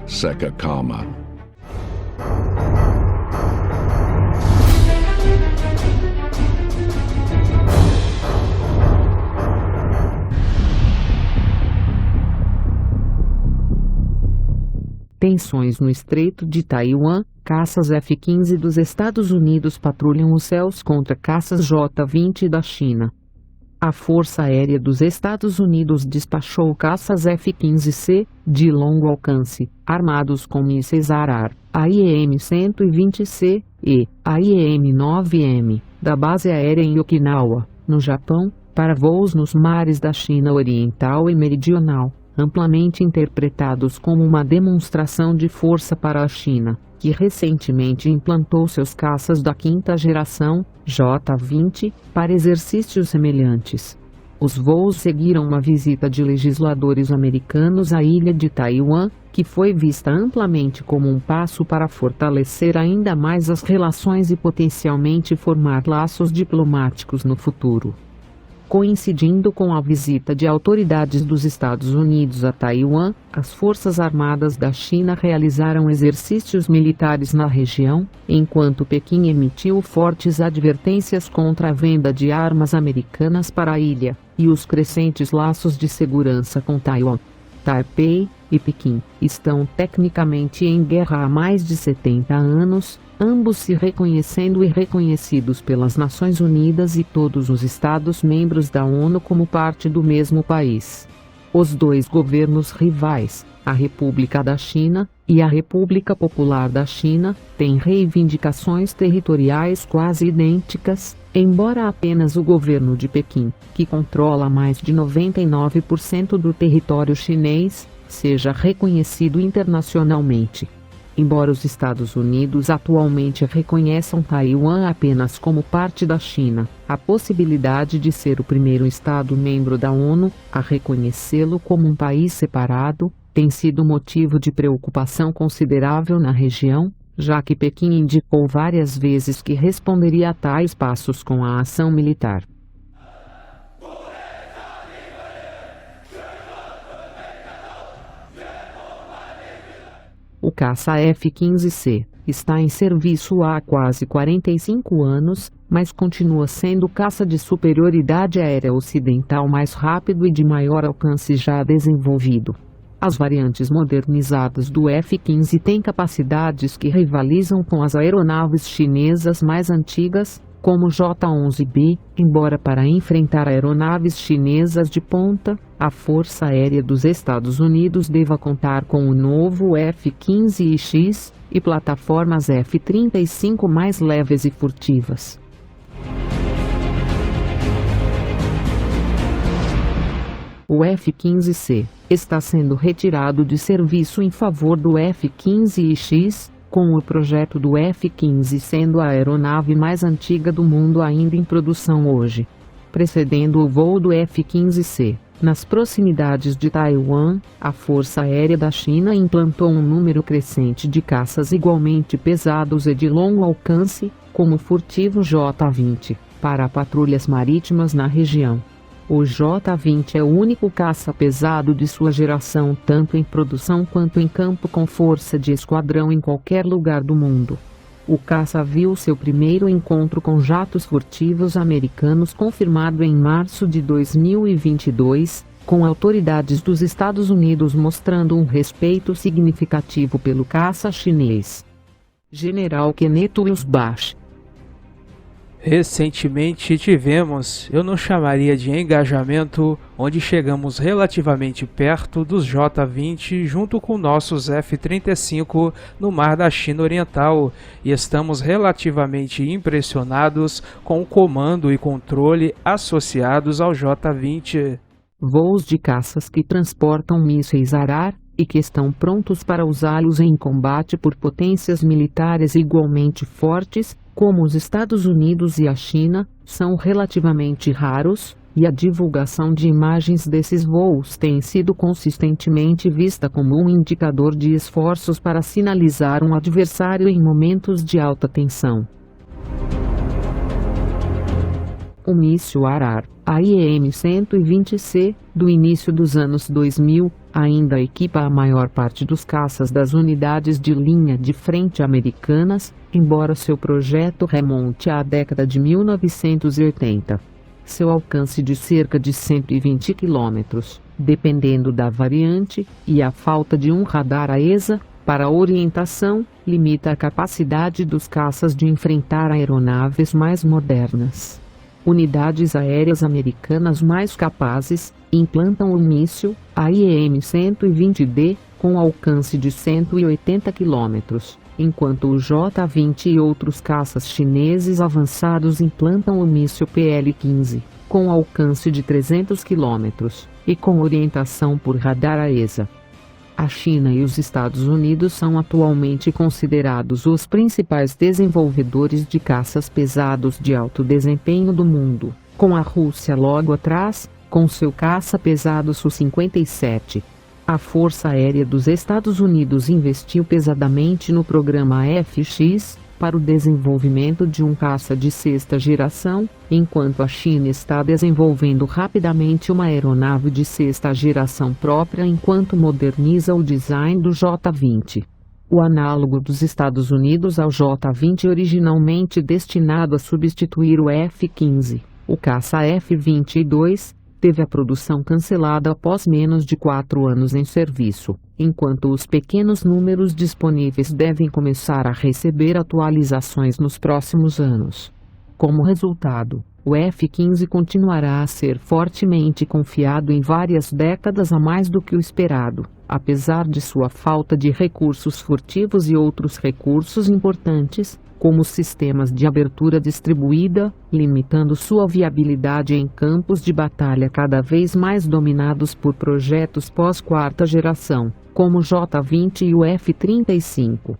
Seca Calma. Tensões no Estreito de Taiwan. Caças F-15 dos Estados Unidos patrulham os céus contra caças J-20 da China. A Força Aérea dos Estados Unidos despachou caças F-15C, de longo alcance, armados com mísseis Arar, AIM-120C, e AIM-9M, da base aérea em Okinawa, no Japão, para voos nos mares da China Oriental e Meridional, amplamente interpretados como uma demonstração de força para a China, que recentemente implantou seus caças da quinta geração, J-20, para exercícios semelhantes. Os voos seguiram uma visita de legisladores americanos à ilha de Taiwan, que foi vista amplamente como um passo para fortalecer ainda mais as relações e potencialmente formar laços diplomáticos no futuro. Coincidindo com a visita de autoridades dos Estados Unidos a Taiwan, as Forças Armadas da China realizaram exercícios militares na região, enquanto Pequim emitiu fortes advertências contra a venda de armas americanas para a ilha, e os crescentes laços de segurança com Taiwan. Taipei e Pequim estão tecnicamente em guerra há mais de 70 anos, ambos se reconhecendo e reconhecidos pelas Nações Unidas e todos os Estados-membros da ONU como parte do mesmo país. Os dois governos rivais, a República da China e a República Popular da China, têm reivindicações territoriais quase idênticas, embora apenas o governo de Pequim, que controla mais de 99% do território chinês, seja reconhecido internacionalmente. Embora os Estados Unidos atualmente reconheçam Taiwan apenas como parte da China, a possibilidade de ser o primeiro Estado-membro da ONU a reconhecê-lo como um país separado tem sido motivo de preocupação considerável na região, já que Pequim indicou várias vezes que responderia a tais passos com a ação militar. O caça F-15C está em serviço há quase 45 anos, mas continua sendo o caça de superioridade aérea ocidental mais rápido e de maior alcance já desenvolvido. As variantes modernizadas do F-15 têm capacidades que rivalizam com as aeronaves chinesas mais antigas, como o J-11B, embora para enfrentar aeronaves chinesas de ponta, a Força Aérea dos Estados Unidos deva contar com o novo F-15X e plataformas F-35 mais leves e furtivas. O F-15C está sendo retirado de serviço em favor do F-15X, com o projeto do F-15 sendo a aeronave mais antiga do mundo ainda em produção hoje. Precedendo o voo do F-15C, nas proximidades de Taiwan, a Força Aérea da China implantou um número crescente de caças igualmente pesados e de longo alcance, como o furtivo J-20, para patrulhas marítimas na região. O J-20 é o único caça pesado de sua geração tanto em produção quanto em campo com força de esquadrão em qualquer lugar do mundo. O caça viu seu primeiro encontro com jatos furtivos americanos confirmado em março de 2022, com autoridades dos Estados Unidos mostrando um respeito significativo pelo caça chinês. General Kenneth Welsbach. Recentemente tivemos, eu não chamaria de engajamento, onde chegamos relativamente perto dos J-20 junto com nossos F-35 no mar da China Oriental e estamos relativamente impressionados com o comando e controle associados ao J-20. Voos de caças que transportam mísseis Arar e que estão prontos para usá-los em combate por potências militares igualmente fortes, como os Estados Unidos e a China, são relativamente raros, e a divulgação de imagens desses voos tem sido consistentemente vista como um indicador de esforços para sinalizar um adversário em momentos de alta tensão. O míssil Arar, AIM-120C, do início dos anos 2000, ainda equipa a maior parte dos caças das unidades de linha de frente americanas, embora seu projeto remonte à década de 1980. Seu alcance de cerca de 120 km, dependendo da variante, e a falta de um radar AESA para orientação, limita a capacidade dos caças de enfrentar aeronaves mais modernas. Unidades aéreas americanas mais capazes implantam o míssil AIM-120D com alcance de 180 km, enquanto o J-20 e outros caças chineses avançados implantam o míssil PL-15 com alcance de 300 km e com orientação por radar AESA. A China e os Estados Unidos são atualmente considerados os principais desenvolvedores de caças pesados de alto desempenho do mundo, com a Rússia logo atrás, com seu caça pesado Su-57. A Força Aérea dos Estados Unidos investiu pesadamente no programa FX para o desenvolvimento de um caça de sexta geração, enquanto a China está desenvolvendo rapidamente uma aeronave de sexta geração própria enquanto moderniza o design do J-20. O análogo dos Estados Unidos ao J-20 originalmente destinado a substituir o F-15, o caça F-22, teve a produção cancelada após menos de 4 anos em serviço, enquanto os pequenos números disponíveis devem começar a receber atualizações nos próximos anos. Como resultado, o F-15 continuará a ser fortemente confiado em várias décadas a mais do que o esperado, apesar de sua falta de recursos furtivos e outros recursos importantes, como sistemas de abertura distribuída, limitando sua viabilidade em campos de batalha cada vez mais dominados por projetos pós-quarta geração, como o J-20 e o F-35.